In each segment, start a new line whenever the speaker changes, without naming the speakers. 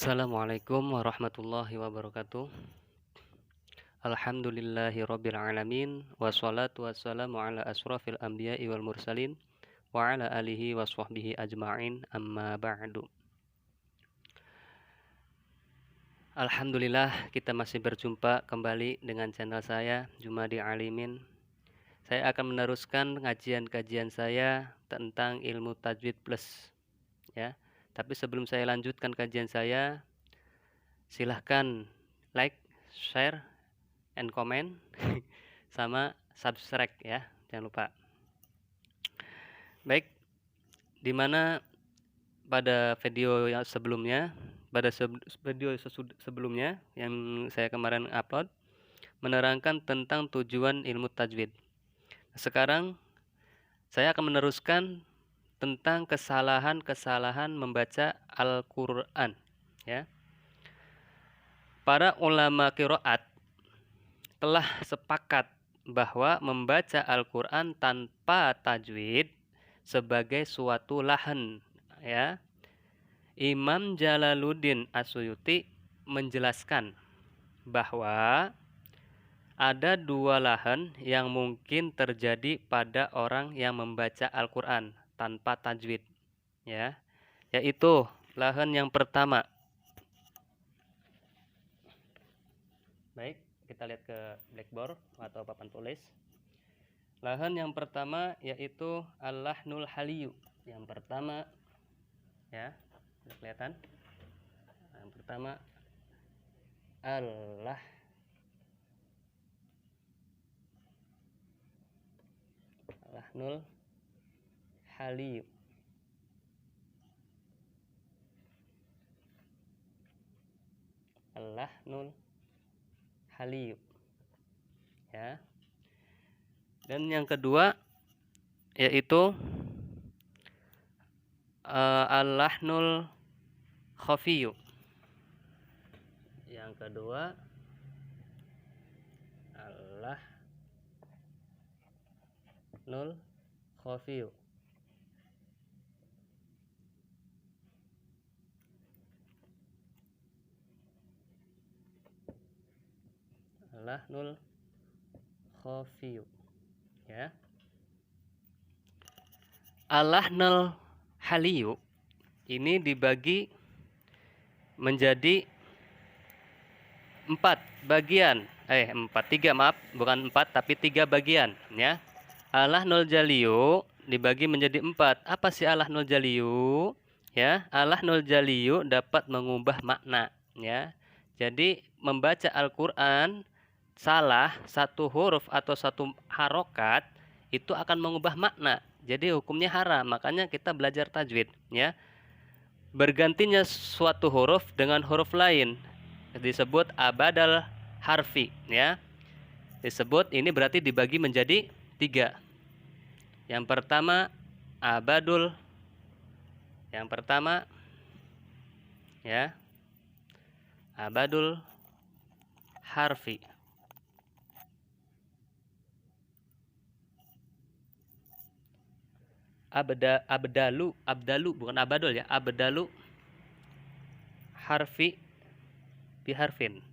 Assalamualaikum warahmatullahi wabarakatuh. Alhamdulillahirabbil alamin wassalatu wassalamu ala asrofil anbiya'i wal mursalin wa ala alihi wa sahbihi ajma'in amma ba'du. Alhamdulillah kita masih berjumpa kembali dengan channel saya Jumadi Alimin. Saya akan meneruskan kajian-kajian saya tentang ilmu tajwid plus ya. Tapi sebelum saya lanjutkan kajian saya, silahkan like, share, and comment sama subscribe ya, jangan lupa. Baik, dimana pada video yang sebelumnya, sebelumnya yang saya kemarin upload menerangkan tentang tujuan ilmu tajwid. Sekarang saya akan meneruskan tentang kesalahan-kesalahan membaca Al-Qur'an ya. Para ulama qiraat telah sepakat bahwa membaca Al-Qur'an tanpa tajwid sebagai suatu lahan ya. Imam Jalaluddin As-Suyuti menjelaskan bahwa ada dua lahan yang mungkin terjadi pada orang yang membaca Al-Qur'an tanpa tajwid ya, yaitu lahan yang pertama. Baik, kita lihat ke blackboard atau papan tulis. Lahan yang pertama yaitu al-lahnul haliyu. Yang pertama ya, sudah kelihatan. Yang pertama al-lahnul haliyu. Al-lahnul haliyu ya. Dan yang kedua yaitu al-lahnul khafiyu. Yang kedua al-lahnul khafiyu. Al-lahnul khafiyu ya. Al-lahnul haliyu ini dibagi menjadi tiga bagian ya. Al-lahnul jaliyu dibagi menjadi 4. Apa sih al-lahnul jaliyu ya? Al-lahnul jaliyu dapat mengubah makna ya. Jadi membaca Al-Qur'an salah satu huruf atau satu harokat itu akan mengubah makna. Jadi hukumnya haram. Makanya kita belajar tajwid ya. Bergantinya suatu huruf dengan huruf lain disebut abadal harfi ya. Disebut ini berarti dibagi menjadi 3. Yang pertama abadul. Yang pertama ya, abadul harfi. Abdalu bukan abadul ya, abdalu harfi biharfin.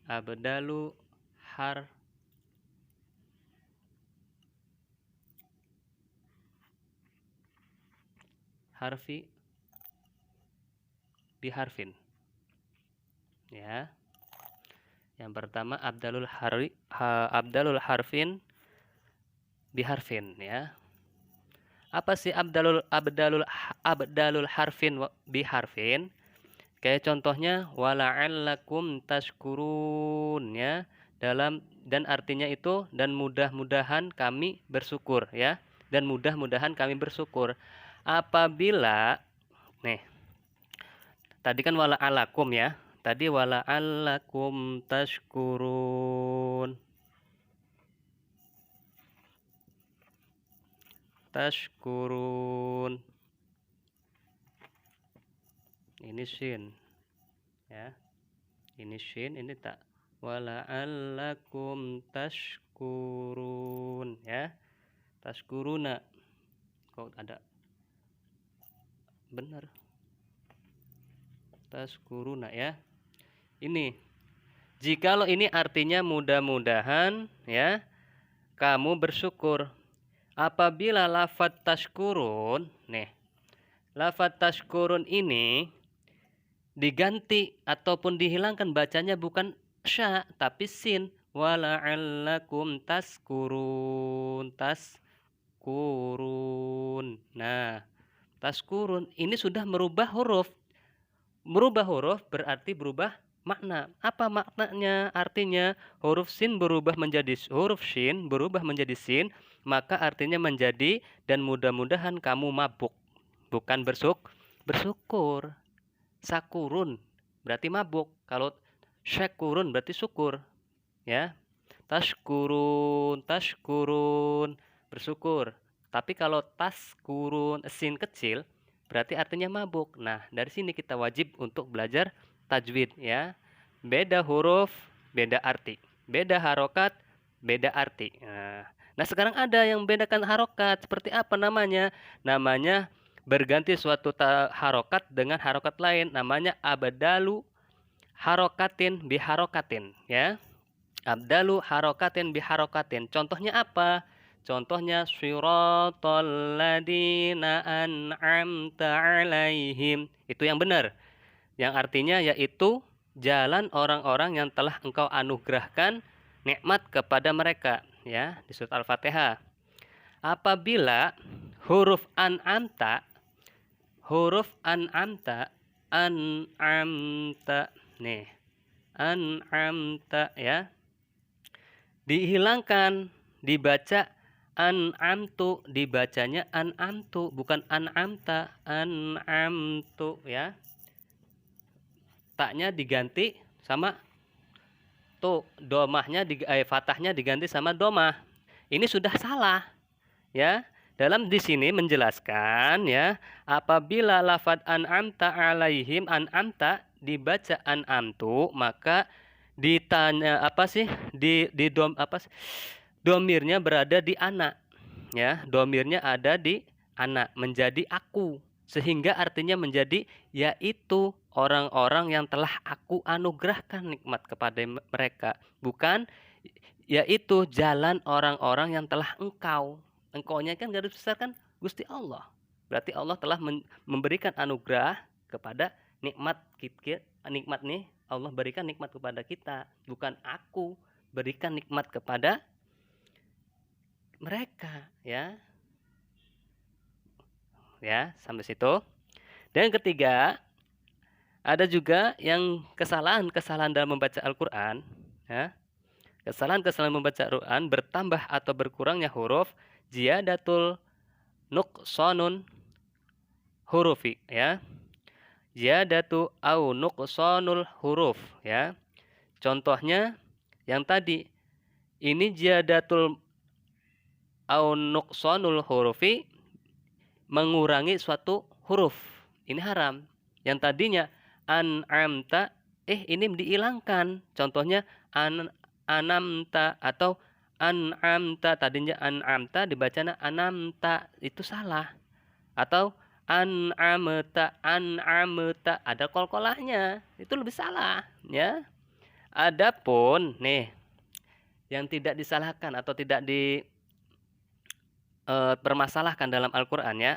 Abdalu harfi biharfin ya. Yang pertama abdalul harfin biharfin ya. Apa sih abdalul harfin biharfin? Kayak contohnya wala'allakum tashkurun ya. Dan artinya itu dan mudah-mudahan kami bersyukur ya. Dan mudah-mudahan kami bersyukur. Apabila nih, tadi kan wala'allakum ya. Tadi wala'allakum tashkurun. Tashkurun. Ini shin ya. Ini shin, ini tak. Wala'allakum tashkurun. tashkurun ya. Tashkuruna. Kok ada benar. Tashkuruna ya. Ini. Jikalau ini artinya mudah-mudahan ya kamu bersyukur. Apabila lafadz tashkurun, nih. Lafadz tashkurun ini diganti ataupun dihilangkan bacanya bukan sya tapi sin. Wala'allakum tashkurun. Tashkurun. Nah, tashkurun ini sudah merubah huruf. Merubah huruf berarti berubah makna. Apa maknanya? Artinya huruf sin berubah menjadi huruf shin, berubah menjadi sin, maka artinya menjadi dan mudah-mudahan kamu mabuk. Bukan bersyukur. Sakurun berarti mabuk. Kalau syakurun berarti syukur. Ya. Tashkurun, bersyukur. Tapi kalau tashkurun sin kecil berarti artinya mabuk. Nah, dari sini kita wajib untuk belajar tajwid ya. Beda huruf, beda arti. Beda harokat, beda arti. Nah, sekarang ada yang membedakan harokat. Seperti apa namanya? Namanya berganti suatu harokat dengan harokat lain. Namanya abdalu harokatin biharokatin ya. Abdalu harokatin biharokatin. Contohnya apa? Contohnya siratal ladzina an'amta 'alaihim. Itu yang benar. Yang artinya yaitu jalan orang-orang yang telah engkau anugerahkan nikmat kepada mereka ya di surat Al-Fatihah. Apabila huruf an'amta nih an'amta ya dihilangkan, dibaca an'amtu, dibacanya an'amtu bukan an'amta, an'amtu ya. Taknya diganti sama tu, domahnya fathahnya diganti sama domah. Ini sudah salah ya. Dalam di sini menjelaskan ya, apabila lafadz an'amta 'alaihim, an'amta dibaca an'amtu, maka ditanya apa sih? Domirnya berada di anak ya. Domirnya ada di anak menjadi aku. Sehingga artinya menjadi yaitu orang-orang yang telah aku anugerahkan nikmat kepada mereka. Bukan yaitu jalan orang-orang yang telah engkau. Engkaunya kan garis besar kan Gusti Allah. Berarti Allah telah memberikan anugerah kepada nikmat nih. Allah berikan nikmat kepada kita. Bukan aku berikan nikmat kepada mereka ya. Ya, sampai situ. Dan yang ketiga, ada juga yang kesalahan dalam membaca Al-Qur'an, ya. Kesalahan membaca Al-Qur'an bertambah atau berkurangnya huruf ziyadatul nuqsanun hurufi, ya. Ziyadatu au nuqsanul huruf, ya. Contohnya yang tadi ini ziyadatul au nuqsanul hurufi mengurangi suatu huruf. Ini haram. Yang tadinya an'amta ini dihilangkan. Contohnya anamta atau an'amta, tadinya an'amta dibacanya anamta, itu salah. Atau an'amta ada qalqalahnya, itu lebih salah ya. Adapun nih yang tidak disalahkan atau tidak permasalahkan dalam Al-Qur'an ya,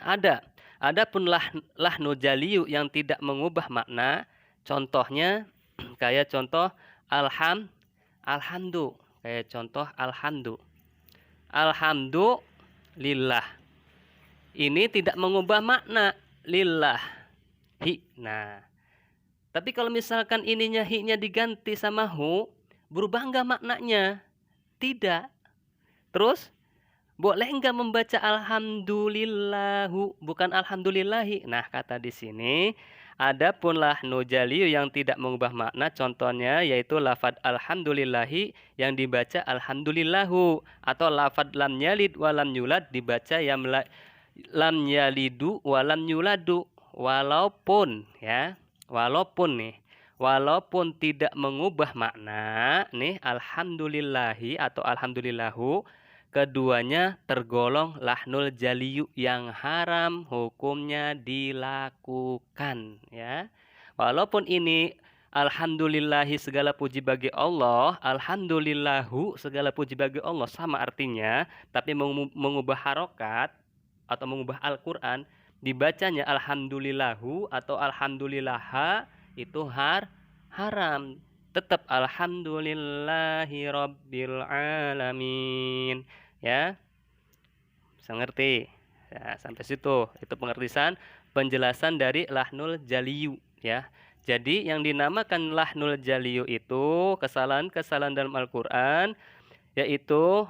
adapun lahnu jaliyu yang tidak mengubah makna, contohnya kayak contoh alhamdu, kayak contoh alhamdulillah. Ini tidak mengubah makna lillahi. Nah, tapi kalau misalkan ininya hi-nya diganti sama hu, berubah enggak maknanya? Tidak. Terus boleh enggak membaca alhamdulillahu bukan alhamdulillahi? Nah, kata di sini adapun lahnu jaliyu yang tidak mengubah makna, contohnya yaitu lafadz alhamdulillahi yang dibaca alhamdulillahu, atau lafadz lam yalid wa lam yulad dibaca lam yalidu wa lam yuladu. Walaupun ya, walaupun nih walaupun tidak mengubah makna, nih alhamdulillahi atau alhamdulillahu, keduanya tergolong lahnul jaliyu yang haram hukumnya dilakukan, ya. Walaupun ini alhamdulillahi segala puji bagi Allah, alhamdulillahu segala puji bagi Allah sama artinya, tapi mengubah harokat atau mengubah Al-Qur'an dibacanya alhamdulillahu atau alhamdulillaha itu haram. Tetap alhamdulillahi rabbil alamin, ya. Bisa ngerti? Ya, sampai situ. Itu penjelasan dari lahnul jaliyu, ya. Jadi yang dinamakan lahnul jaliyu itu kesalahan-kesalahan dalam Al-Qur'an yaitu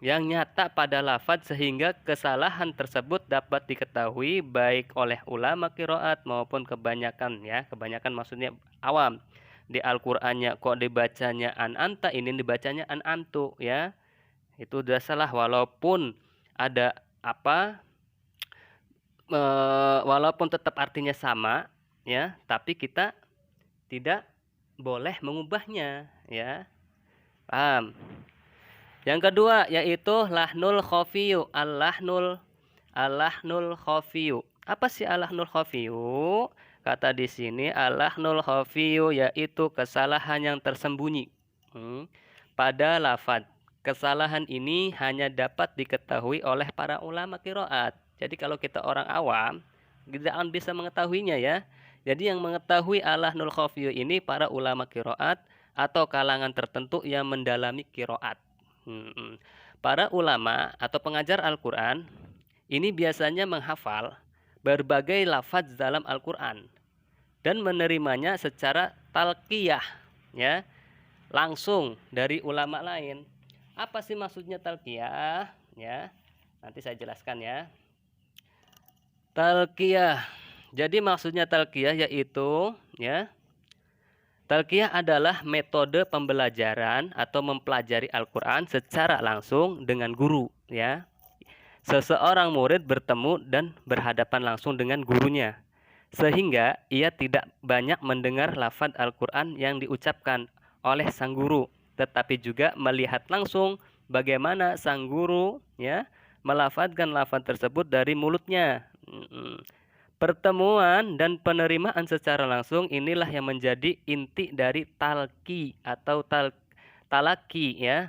yang nyata pada lafaz sehingga kesalahan tersebut dapat diketahui baik oleh ulama qiraat maupun kebanyakan, ya. Kebanyakan maksudnya awam. Di Al-Qur'annya kok dibacanya an anta, ini dibacanya an antu, ya. Itu udah salah walaupun ada walaupun tetap artinya sama, ya, tapi kita tidak boleh mengubahnya, ya. Paham? Yang kedua yaitu lahnul khafiyu, al-lahnul khafiyu. Apa sih al-lahnul khafiyu? Kata di sini al-lahnul khafiyu yaitu kesalahan yang tersembunyi pada lafaz. Kesalahan ini hanya dapat diketahui oleh para ulama qiraat. Jadi kalau kita orang awam tidak akan bisa mengetahuinya, ya. Jadi yang mengetahui al-lahnul khafiyu ini para ulama qiraat atau kalangan tertentu yang mendalami qiraat. Para ulama atau pengajar Al-Quran ini biasanya menghafal berbagai lafaz dalam Al-Quran dan menerimanya secara talqiyah, ya, langsung dari ulama lain. Apa sih maksudnya talqiyah? Ya, nanti saya jelaskan, ya. Talqiyah. Jadi maksudnya talqiyah yaitu, ya, talqiyah adalah metode pembelajaran atau mempelajari Al-Quran secara langsung dengan guru, ya. Seseorang murid bertemu dan berhadapan langsung dengan gurunya, sehingga ia tidak banyak mendengar lafaz Al-Quran yang diucapkan oleh sang guru, tetapi juga melihat langsung bagaimana sang guru, ya, melafadzkan lafaz tersebut dari mulutnya. Pertemuan dan penerimaan secara langsung inilah yang menjadi inti dari talqi atau talaki, ya.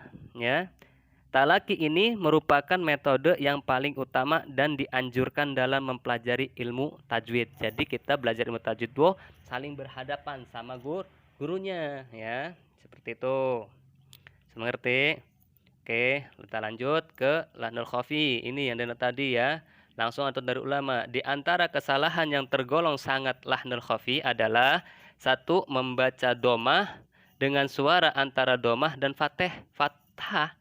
Talaki ini merupakan metode yang paling utama dan dianjurkan dalam mempelajari ilmu tajwid. Jadi kita belajar ilmu tajwid itu saling berhadapan sama gurunya, ya. Seperti itu. Mengerti? Oke, kita lanjut ke lahnul khafi. Ini yang tadi, ya. Langsung atau dari ulama. Di antara kesalahan yang tergolong sangat lahnul khafi adalah 1. Membaca domah dengan suara antara domah dan fathah,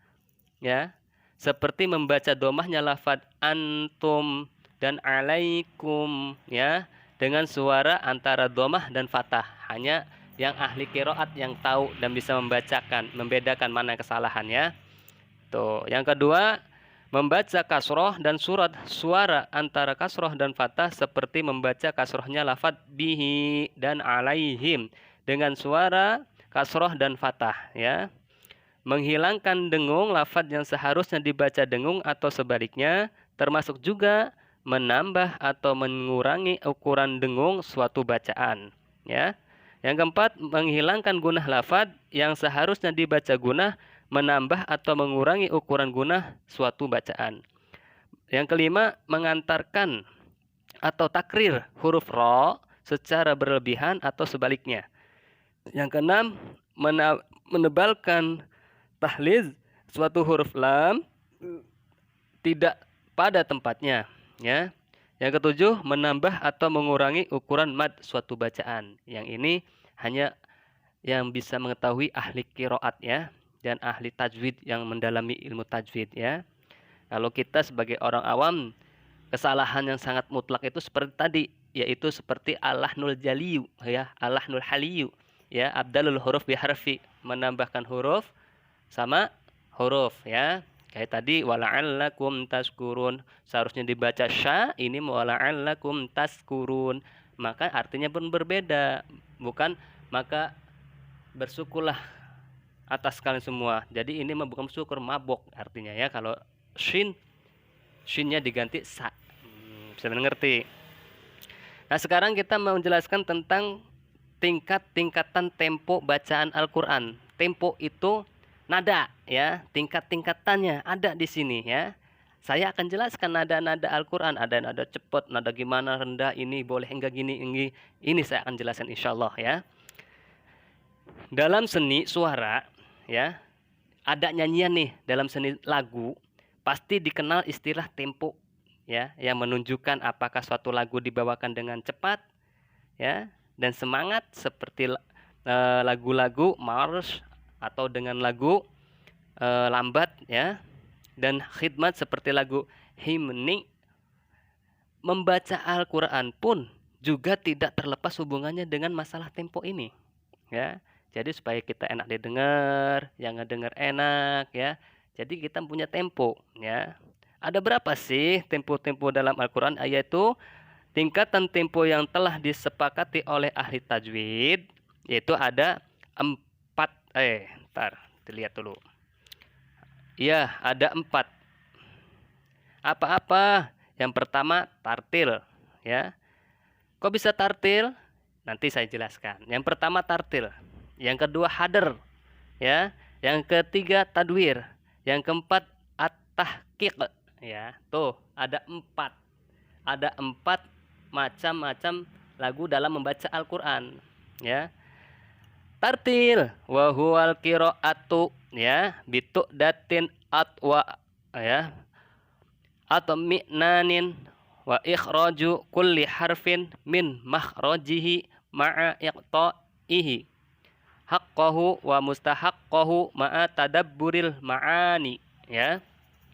ya. Seperti membaca domahnya lafaz antum dan alaikum, ya, dengan suara antara domah dan fathah. Hanya yang ahli qiraat yang tahu dan bisa membedakan mana kesalahannya. Tuh. Yang kedua, membaca kasroh dan suara antara kasroh dan fathah seperti membaca kasrohnya lafaz bihi dan alaihim dengan suara kasroh dan fathah, ya. Menghilangkan dengung lafaz yang seharusnya dibaca dengung atau sebaliknya, termasuk juga menambah atau mengurangi ukuran dengung suatu bacaan, ya. Yang keempat, menghilangkan gunah lafaz yang seharusnya dibaca gunah, menambah atau mengurangi ukuran gunah suatu bacaan. Yang kelima, mengantarkan atau takrir huruf ro secara berlebihan atau sebaliknya. Yang keenam, menebalkan tahliz suatu huruf lam tidak pada tempatnya, ya. Yang ketujuh, menambah atau mengurangi ukuran mad suatu bacaan. Yang ini hanya yang bisa mengetahui ahli qiraat, ya, dan ahli tajwid yang mendalami ilmu tajwid, ya. Kalau kita sebagai orang awam, kesalahan yang sangat mutlak itu seperti tadi, yaitu seperti al-lahnul jaliyu, ya, al-lahnul haliyu, ya, abdalul huruf biharfi, menambahkan huruf sama huruf, ya. Kayak tadi wala'allakum taskurun, seharusnya dibaca sya, ini wala'allakum taskurun. maka artinya pun berbeda. Bukan maka bersyukurlah atas kalian semua. Jadi ini mah bukan syukur, mabok artinya ya. Kalau shinnya diganti sa. Bisa mengerti. Nah, sekarang kita mau menjelaskan tentang tingkatan tempo bacaan Al-Qur'an. Tempo itu nada ya, tingkat-tingkatannya ada di sini ya. Saya akan jelaskan nada-nada Al-Qur'an, ada nada cepat, nada gimana, rendah, ini boleh enggak gini, ini saya akan jelaskan insyaallah ya. Dalam seni suara ya, ada nyanyian nih dalam seni lagu, pasti dikenal istilah tempo ya, yang menunjukkan apakah suatu lagu dibawakan dengan cepat ya dan semangat seperti lagu-lagu march atau dengan lagu lambat ya, dan khidmat seperti lagu himni. Membaca Al-Qur'an pun juga tidak terlepas hubungannya dengan masalah tempo ini ya. Jadi supaya kita enak didengar, yang ngedenger enak ya. Jadi kita punya tempo ya. Ada berapa sih tempo-tempo dalam Al-Qur'an? Yaitu tingkatan tempo yang telah disepakati oleh ahli tajwid, yaitu ada 4. Ntar dilihat dulu. Iya, ada 4. Apa-apa? Yang pertama tartil ya. Kok bisa tartil? Nanti saya jelaskan. Yang pertama tartil, yang kedua hader ya, yang ketiga tadwir, yang keempat at-tahqiq ya. Tuh, ada 4 macam-macam lagu dalam membaca Al-Qur'an ya. Tartil wa huwal qiraatu ya, bitu datin atwa ya, atau mi'nanin wa ikhraju kulli harfin min makhrajihi ma'a iqta'ihi haqqahu wa mustahaqqahu ma'a tadabburil ma'ani ya,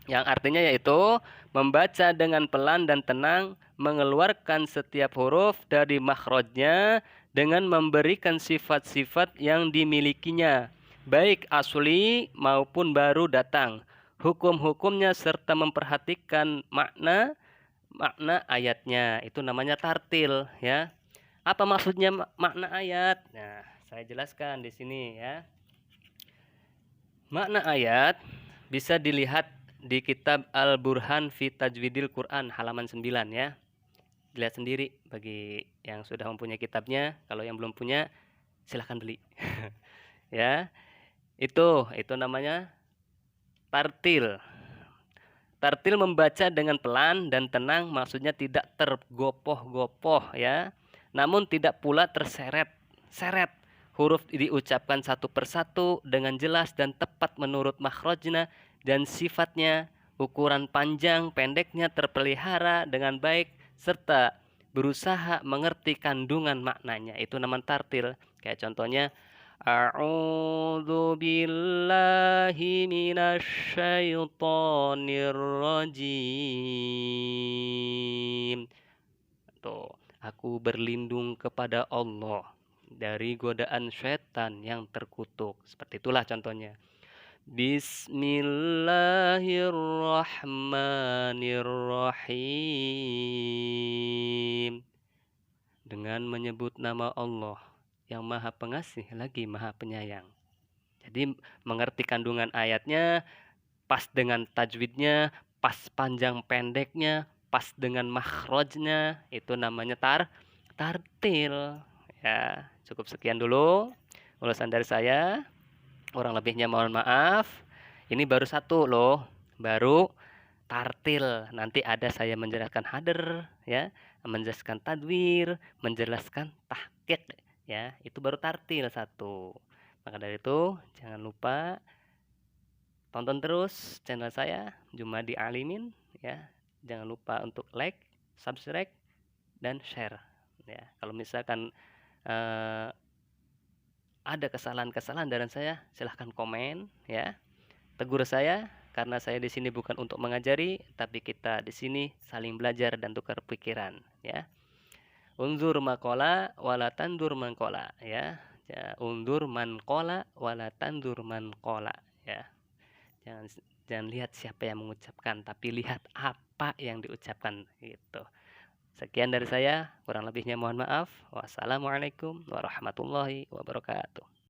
yang artinya yaitu membaca dengan pelan dan tenang, mengeluarkan setiap huruf dari makhrajnya dengan memberikan sifat-sifat yang dimilikinya, baik asli maupun baru datang, hukum-hukumnya serta memperhatikan makna ayatnya. Itu namanya tartil ya. Apa maksudnya makna ayat? Nah, saya jelaskan di sini ya. Makna ayat bisa dilihat di kitab Al-Burhan fi Tajwidil Quran halaman 9 ya. Dilihat sendiri bagi yang sudah mempunyai kitabnya. Kalau yang belum punya silahkan beli. Ya. Itu namanya tartil. Tartil membaca dengan pelan dan tenang, maksudnya tidak tergopoh-gopoh ya. Namun tidak pula terseret-seret. Huruf diucapkan satu persatu dengan jelas dan tepat menurut makhrajnya dan sifatnya. Ukuran panjang pendeknya terpelihara dengan baik serta berusaha mengerti kandungan maknanya. Itu namanya tartil. Kayak contohnya A'udzu billahi minasyaitonir rajim. Tuh, aku berlindung kepada Allah dari godaan setan yang terkutuk. Seperti itulah contohnya. Bismillahirrahmanirrahim. Dengan menyebut nama Allah yang Maha Pengasih lagi Maha Penyayang. Jadi mengerti kandungan ayatnya, pas dengan tajwidnya, pas panjang pendeknya, pas dengan makhrajnya, itu namanya tartil. Ya, cukup sekian dulu ulasan dari saya. Kurang lebihnya mohon maaf. Ini baru satu loh, baru tartil. Nanti ada saya menjelaskan hader ya, menjelaskan tadwir, menjelaskan tahqiq ya. Itu baru tartil satu. Maka dari itu jangan lupa tonton terus channel saya Jumadi Alimin ya. Jangan lupa untuk like, subscribe dan share ya. Kalau misalkan ada kesalahan-kesalahan dari saya, silahkan komen ya. Tegur saya karena saya di sini bukan untuk mengajari, tapi kita di sini saling belajar dan tukar pikiran ya. Unzur maqala wala tandur man qala ya. Unzur man qala wala tandur man qala ya. Jangan lihat siapa yang mengucapkan, tapi lihat apa yang diucapkan gitu. Sekian dari saya, kurang lebihnya mohon maaf. Wassalamualaikum warahmatullahi wabarakatuh.